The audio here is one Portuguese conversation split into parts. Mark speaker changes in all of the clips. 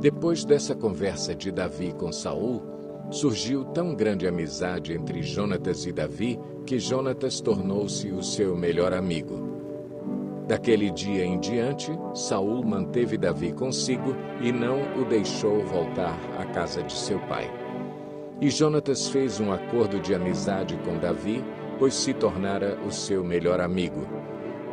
Speaker 1: Depois dessa conversa de Davi com Saul, surgiu tão grande amizade entre Jonatas e Davi que Jonatas tornou-se o seu melhor amigo. Daquele dia em diante, Saul manteve Davi consigo e não o deixou voltar à casa de seu pai. E Jonatas fez um acordo de amizade com Davi, pois se tornara o seu melhor amigo.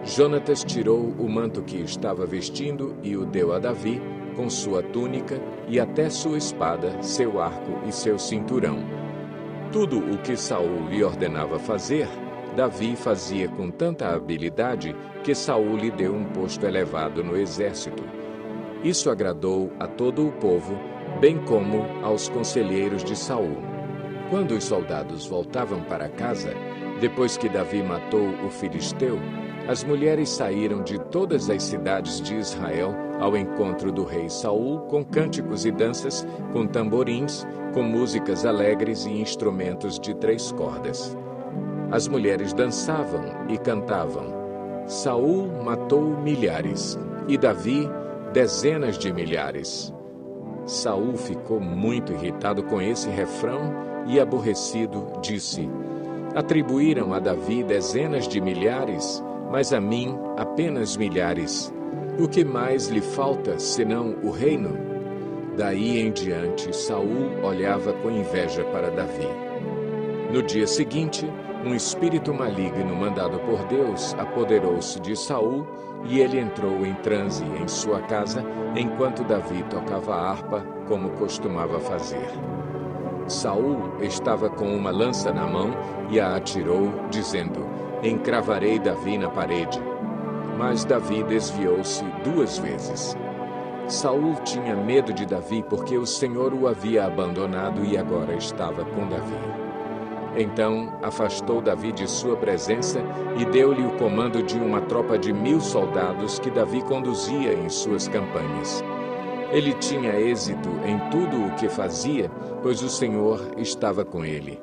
Speaker 1: Jonatas tirou o manto que estava vestindo e o deu a Davi, com sua túnica e até sua espada, seu arco e seu cinturão. Tudo o que Saul lhe ordenava fazer, Davi fazia com tanta habilidade que Saul lhe deu um posto elevado no exército. Isso agradou a todo o povo, bem como aos conselheiros de Saul. Quando os soldados voltavam para casa, depois que Davi matou o filisteu, as mulheres saíram de todas as cidades de Israel ao encontro do rei Saul com cânticos e danças, com tamborins, com músicas alegres e instrumentos de 3 cordas. As mulheres dançavam e cantavam. Saul matou milhares e Davi dezenas de milhares. Saul ficou muito irritado com esse refrão e, aborrecido, disse: atribuíram a Davi dezenas de milhares, mas a mim apenas milhares. O que mais lhe falta, senão o reino? Daí em diante, Saul olhava com inveja para Davi. No dia seguinte, um espírito maligno mandado por Deus apoderou-se de Saul e ele entrou em transe em sua casa enquanto Davi tocava a harpa, como costumava fazer. Saul estava com uma lança na mão e a atirou, dizendo: encravarei Davi na parede. Mas Davi desviou-se 2 vezes. Saul tinha medo de Davi porque o Senhor o havia abandonado e agora estava com Davi. Então afastou Davi de sua presença e deu-lhe o comando de uma tropa de 1000 soldados que Davi conduzia em suas campanhas. Ele tinha êxito em tudo o que fazia, pois o Senhor estava com ele.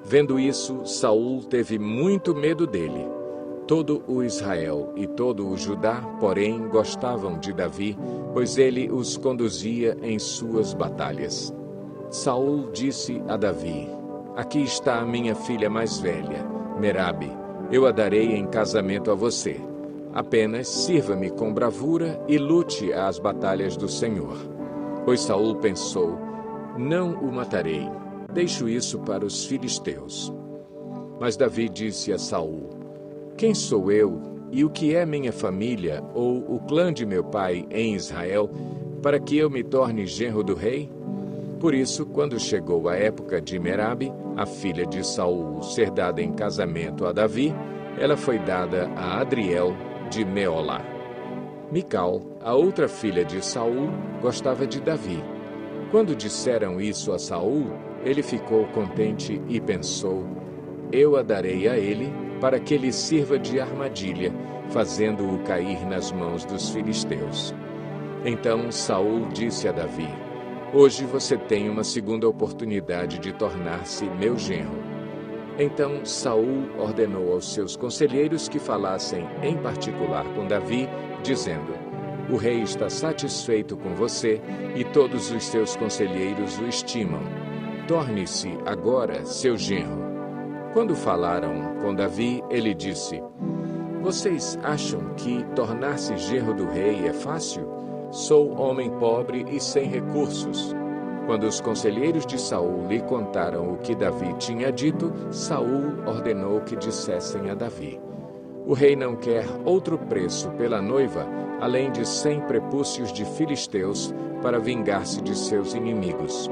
Speaker 1: Vendo isso, Saul teve muito medo dele. Todo o Israel e todo o Judá, porém, gostavam de Davi, pois ele os conduzia em suas batalhas. Saul disse a Davi: aqui está a minha filha mais velha, Merabe. Eu a darei em casamento a você. Apenas sirva-me com bravura e lute as batalhas do Senhor. Pois Saul pensou: não o matarei. Deixo isso para os filisteus. Mas Davi disse a Saul: quem sou eu e o que é minha família ou o clã de meu pai em Israel, para que eu me torne genro do rei? Por isso, quando chegou a época de Merabe, a filha de Saul, ser dada em casamento a Davi, ela foi dada a Adriel de Meolá. Mical, a outra filha de Saul, gostava de Davi. Quando disseram isso a Saul, ele ficou contente e pensou: eu a darei a ele para que lhe sirva de armadilha, fazendo-o cair nas mãos dos filisteus. Então Saul disse a Davi: hoje você tem uma segunda oportunidade de tornar-se meu genro. Então Saul ordenou aos seus conselheiros que falassem em particular com Davi, dizendo: o rei está satisfeito com você e todos os seus conselheiros o estimam. Torne-se agora seu genro. Quando falaram com Davi, ele disse: vocês acham que tornar-se genro do rei é fácil? Sou homem pobre e sem recursos. Quando os conselheiros de Saul lhe contaram o que Davi tinha dito, Saul ordenou que dissessem a Davi: o rei não quer outro preço pela noiva, além de 100 prepúcios de filisteus, para vingar-se de seus inimigos.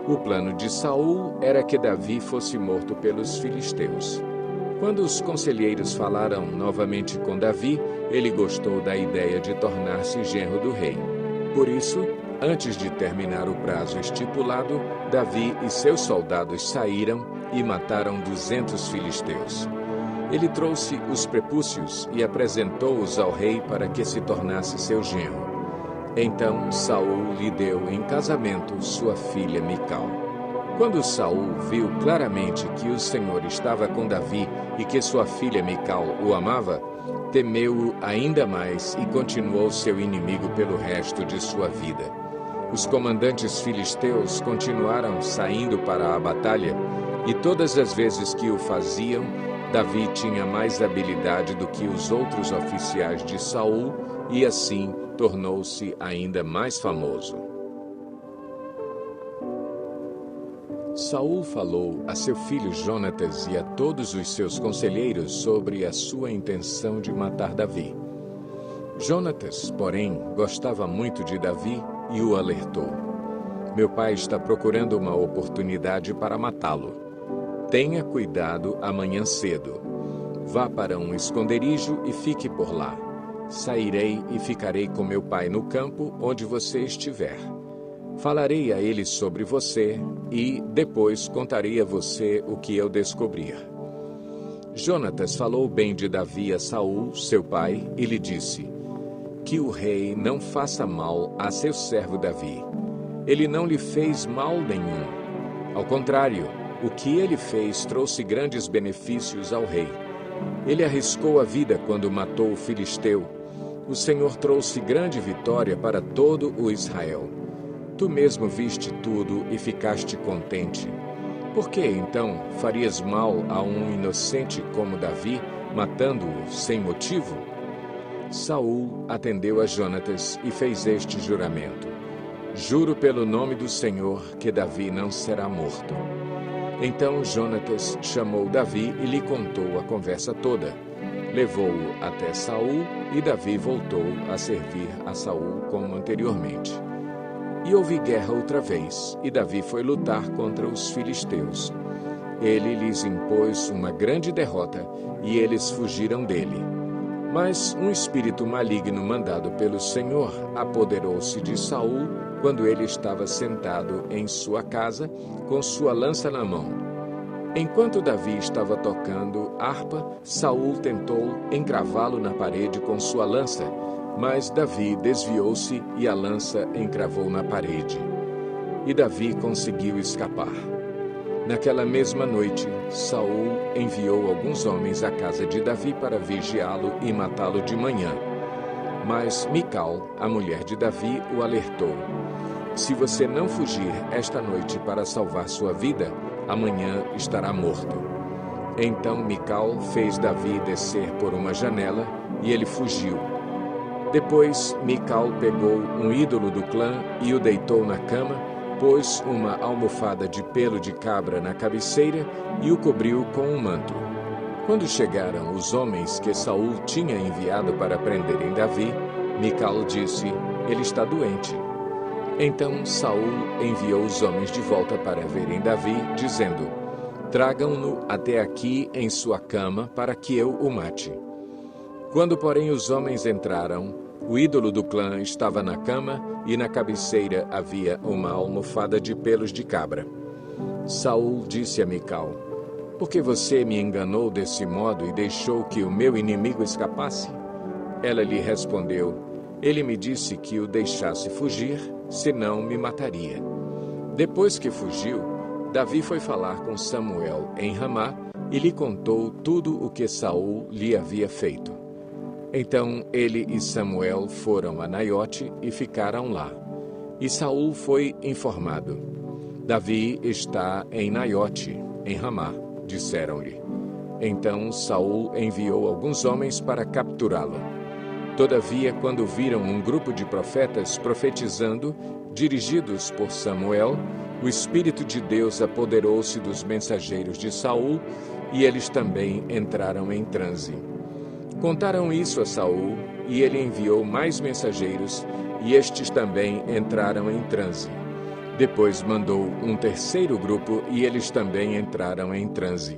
Speaker 1: O plano de Saul era que Davi fosse morto pelos filisteus. Quando os conselheiros falaram novamente com Davi, ele gostou da ideia de tornar-se genro do rei. Por isso, antes de terminar o prazo estipulado, Davi e seus soldados saíram e mataram 200 filisteus. Ele trouxe os prepúcios e apresentou-os ao rei para que se tornasse seu genro. Então Saul lhe deu em casamento sua filha Mical. Quando Saul viu claramente que o Senhor estava com Davi e que sua filha Mical o amava, temeu-o ainda mais e continuou seu inimigo pelo resto de sua vida. Os comandantes filisteus continuaram saindo para a batalha, e todas as vezes que o faziam, Davi tinha mais habilidade do que os outros oficiais de Saul, e assim tornou-se ainda mais famoso. Saul falou a seu filho Jonatas e a todos os seus conselheiros sobre a sua intenção de matar Davi. Jonatas, porém, gostava muito de Davi e o alertou: "Meu pai está procurando uma oportunidade para matá-lo. Tenha cuidado amanhã cedo. Vá para um esconderijo e fique por lá. Sairei e ficarei com meu pai no campo onde você estiver. Falarei a ele sobre você e depois contarei a você o que eu descobrir." Jonatas falou bem de Davi a Saul, seu pai, e lhe disse: "Que o rei não faça mal a seu servo Davi. Ele não lhe fez mal nenhum. Ao contrário, o que ele fez trouxe grandes benefícios ao rei. Ele arriscou a vida quando matou o filisteu. O Senhor trouxe grande vitória para todo o Israel. Tu mesmo viste tudo e ficaste contente. Por que, então, farias mal a um inocente como Davi, matando-o sem motivo?" Saul atendeu a Jonatas e fez este juramento: "Juro pelo nome do Senhor que Davi não será morto." Então Jonatas chamou Davi e lhe contou a conversa toda. Levou-o até Saul e Davi voltou a servir a Saul como anteriormente. E houve guerra outra vez, e Davi foi lutar contra os filisteus. Ele lhes impôs uma grande derrota, e eles fugiram dele. Mas um espírito maligno mandado pelo Senhor apoderou-se de Saul quando ele estava sentado em sua casa, com sua lança na mão. Enquanto Davi estava tocando harpa, Saul tentou encravá-lo na parede com sua lança, mas Davi desviou-se e a lança encravou na parede. E Davi conseguiu escapar. Naquela mesma noite, Saul enviou alguns homens à casa de Davi para vigiá-lo e matá-lo de manhã. Mas Mical, a mulher de Davi, o alertou: "Se você não fugir esta noite para salvar sua vida, amanhã estará morto." Então Mical fez Davi descer por uma janela e ele fugiu. Depois Mical pegou um ídolo do clã e o deitou na cama, pôs uma almofada de pelo de cabra na cabeceira e o cobriu com um manto. Quando chegaram os homens que Saul tinha enviado para prenderem Davi, Mical disse: "Ele está doente." Então Saul enviou os homens de volta para verem Davi, dizendo: "Tragam-no até aqui em sua cama para que eu o mate." Quando, porém, os homens entraram, o ídolo do clã estava na cama e na cabeceira havia uma almofada de pelos de cabra. Saul disse a Mical: "Por que você me enganou desse modo e deixou que o meu inimigo escapasse?" Ela lhe respondeu: "Ele me disse que o deixasse fugir, senão me mataria." Depois que fugiu, Davi foi falar com Samuel em Ramá e lhe contou tudo o que Saul lhe havia feito. Então ele e Samuel foram a Naiote e ficaram lá. E Saul foi informado: "Davi está em Naiote, em Ramá", disseram-lhe. Então Saul enviou alguns homens para capturá-lo. Todavia, quando viram um grupo de profetas profetizando, dirigidos por Samuel, o Espírito de Deus apoderou-se dos mensageiros de Saul e eles também entraram em transe. Contaram isso a Saul, e ele enviou mais mensageiros, e estes também entraram em transe. Depois mandou um terceiro grupo, e eles também entraram em transe.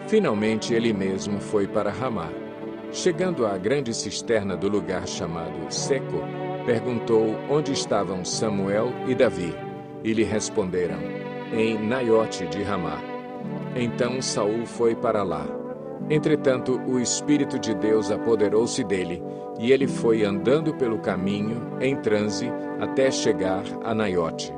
Speaker 1: Finalmente ele mesmo foi para Ramá. Chegando à grande cisterna do lugar chamado Seco, perguntou onde estavam Samuel e Davi, e lhe responderam: "Em Naiote de Ramá." Então Saul foi para lá. Entretanto, o Espírito de Deus apoderou-se dele, e ele foi andando pelo caminho, em transe, até chegar a Naiote.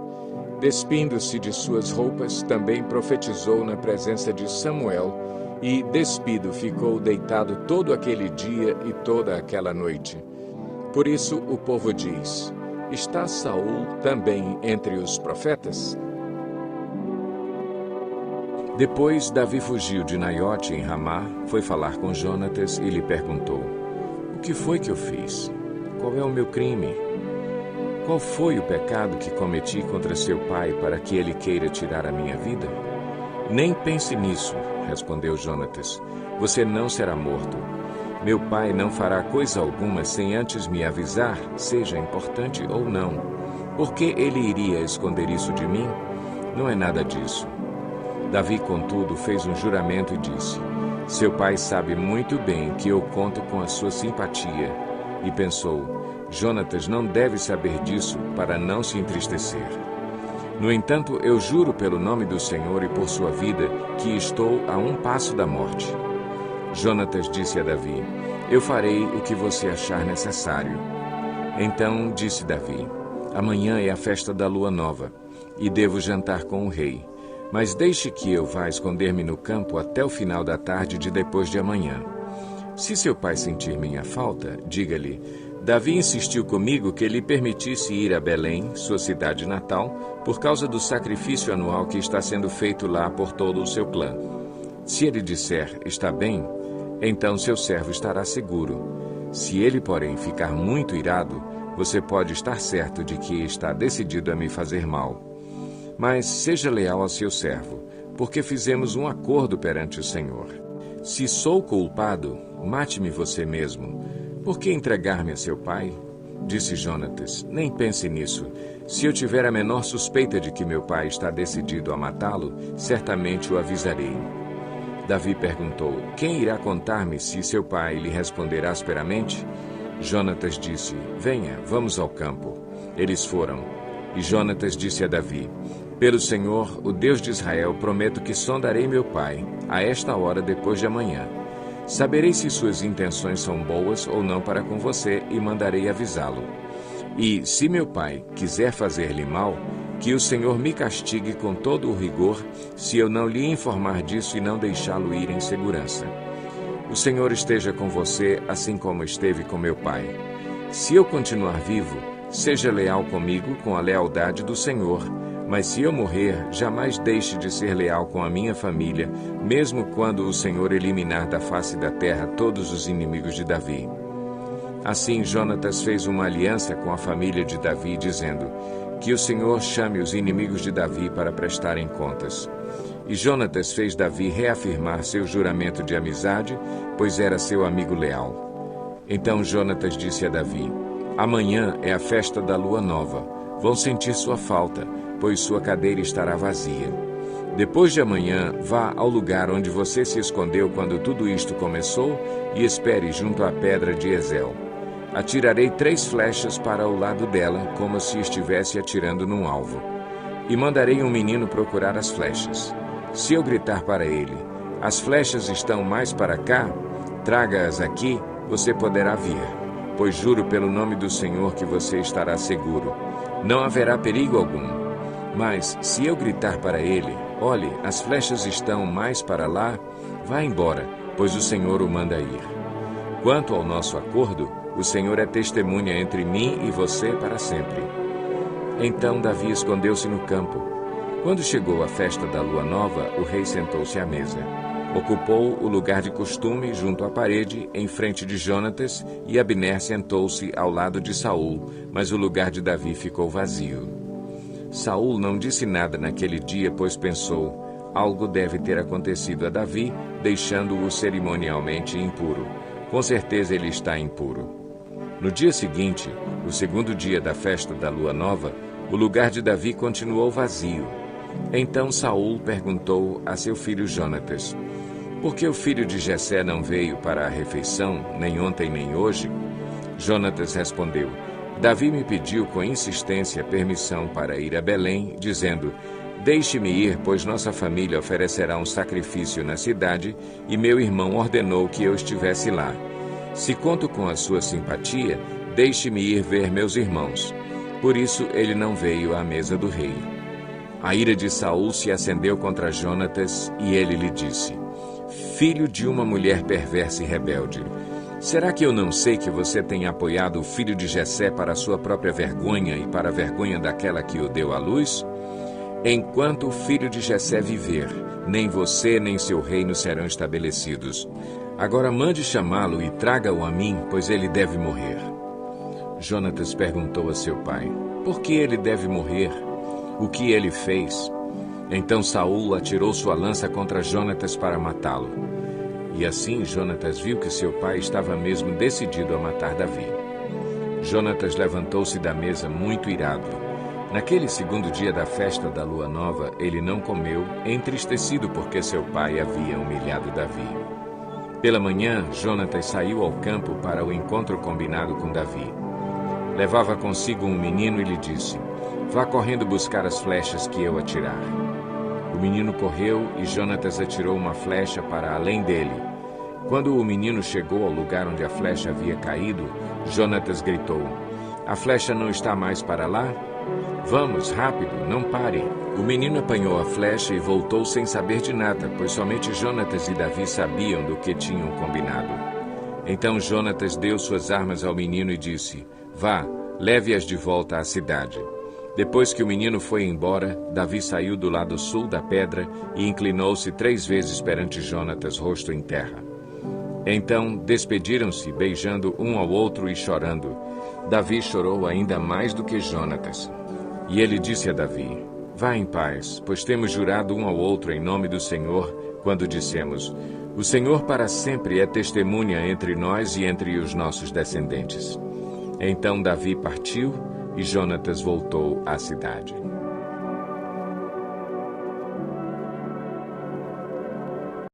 Speaker 1: Despindo-se de suas roupas, também profetizou na presença de Samuel, e, despido, ficou deitado todo aquele dia e toda aquela noite. Por isso o povo diz: Está Saul também entre os profetas? Depois, Davi fugiu de Naiote em Ramá, foi falar com Jonatas e lhe perguntou: O que foi que eu fiz? Qual é o meu crime? Qual foi o pecado que cometi contra seu pai para que ele queira tirar a minha vida? Nem pense nisso, respondeu Jonatas. Você não será morto. Meu pai não fará coisa alguma sem antes me avisar, seja importante ou não. Por que ele iria esconder isso de mim? Não é nada disso. Davi, contudo, fez um juramento e disse: Seu pai sabe muito bem que eu conto com a sua simpatia. E pensou: Jonatas não deve saber disso para não se entristecer. No entanto, eu juro pelo nome do Senhor e por sua vida que estou a um passo da morte. Jonatas disse a Davi: Eu farei o que você achar necessário. Então disse Davi: Amanhã é a festa da lua nova, e devo jantar com o rei. Mas deixe que eu vá esconder-me no campo até o final da tarde de depois de amanhã. Se seu pai sentir minha falta, diga-lhe: Davi insistiu comigo que lhe permitisse ir a Belém, sua cidade natal, por causa do sacrifício anual que está sendo feito lá por todo o seu clã. Se ele disser: Está bem, então seu servo estará seguro. Se ele, porém, ficar muito irado, você pode estar certo de que está decidido a me fazer mal. Mas seja leal ao seu servo, porque fizemos um acordo perante o Senhor. Se sou culpado, mate-me você mesmo. Por que entregar-me a seu pai? Disse Jonatas: Nem pense nisso. Se eu tiver a menor suspeita de que meu pai está decidido a matá-lo, certamente o avisarei. Davi perguntou: Quem irá contar-me se seu pai lhe responder asperamente? Jonatas disse: Venha, vamos ao campo. Eles foram. E Jonatas disse a Davi: Pelo Senhor, o Deus de Israel, prometo que sondarei meu pai, a esta hora depois de amanhã. Saberei se suas intenções são boas ou não para com você e mandarei avisá-lo. E, se meu pai quiser fazer-lhe mal, que o Senhor me castigue com todo o rigor, se eu não lhe informar disso e não deixá-lo ir em segurança. O Senhor esteja com você, assim como esteve com meu pai. Se eu continuar vivo, seja leal comigo com a lealdade do Senhor, mas se eu morrer, jamais deixe de ser leal com a minha família, mesmo quando o Senhor eliminar da face da terra todos os inimigos de Davi. Assim, Jonatas fez uma aliança com a família de Davi, dizendo: Que o Senhor chame os inimigos de Davi para prestarem contas. E Jonatas fez Davi reafirmar seu juramento de amizade, pois era seu amigo leal. Então Jonatas disse a Davi: Amanhã é a festa da lua nova. Vão sentir sua falta, pois sua cadeira estará vazia. Depois de amanhã, vá ao lugar onde você se escondeu quando tudo isto começou e espere junto à pedra de Ezel. Atirarei 3 flechas para o lado dela, como se estivesse atirando num alvo. E mandarei um menino procurar as flechas. Se eu gritar para ele: As flechas estão mais para cá, traga-as aqui, você poderá vir. Pois juro pelo nome do Senhor que você estará seguro. Não haverá perigo algum. Mas, se eu gritar para ele: Olhe, as flechas estão mais para lá, vá embora, pois o Senhor o manda ir. Quanto ao nosso acordo, o Senhor é testemunha entre mim e você para sempre. Então Davi escondeu-se no campo. Quando chegou a festa da lua nova, o rei sentou-se à mesa. Ocupou o lugar de costume junto à parede, em frente de Jonatas, e Abner sentou-se ao lado de Saul, mas o lugar de Davi ficou vazio. Saul não disse nada naquele dia, pois pensou: algo deve ter acontecido a Davi, deixando-o cerimonialmente impuro. Com certeza ele está impuro. No dia seguinte, o segundo dia da festa da lua nova, o lugar de Davi continuou vazio. Então Saul perguntou a seu filho Jonatas: Por que o filho de Jessé não veio para a refeição, nem ontem nem hoje? Jonatas respondeu: Davi me pediu com insistência permissão para ir a Belém, dizendo: Deixe-me ir, pois nossa família oferecerá um sacrifício na cidade, e meu irmão ordenou que eu estivesse lá. Se conto com a sua simpatia, deixe-me ir ver meus irmãos. Por isso ele não veio à mesa do rei. A ira de Saul se acendeu contra Jonatas, e ele lhe disse: Filho de uma mulher perversa e rebelde,
Speaker 2: Será que eu não sei que você tem apoiado o filho de Jessé para a sua própria vergonha e para a vergonha daquela que o deu à luz? Enquanto o filho de Jessé viver, nem você nem seu reino serão estabelecidos. Agora mande chamá-lo e traga-o a mim, pois ele deve morrer. Jonatas perguntou a seu pai: por que ele deve morrer? O que ele fez? Então Saul atirou sua lança contra Jonatas para matá-lo. E assim Jonatas viu que seu pai estava mesmo decidido a matar Davi. Jonatas levantou-se da mesa muito irado. Naquele segundo dia da festa da lua nova, ele não comeu, entristecido porque seu pai havia humilhado Davi. Pela manhã, Jonatas saiu ao campo para o encontro combinado com Davi. Levava consigo um menino e lhe disse: vá correndo buscar as flechas que eu atirar. O menino correu e Jonatas atirou uma flecha para além dele. Quando o menino chegou ao lugar onde a flecha havia caído, Jonatas gritou: a flecha não está mais para lá? Vamos, rápido, não pare. O menino apanhou a flecha e voltou sem saber de nada, pois somente Jonatas e Davi sabiam do que tinham combinado. Então Jonatas deu suas armas ao menino e disse: vá, leve-as de volta à cidade. Depois que o menino foi embora, Davi saiu do lado sul da pedra e inclinou-se 3 vezes perante Jonatas, rosto em terra. Então despediram-se, beijando um ao outro e chorando. Davi chorou ainda mais do que Jonatas. E ele disse a Davi: vá em paz, pois temos jurado um ao outro em nome do Senhor, quando dissemos: o Senhor para sempre é testemunha entre nós e entre os nossos descendentes. Então Davi partiu e Jonatas voltou à cidade.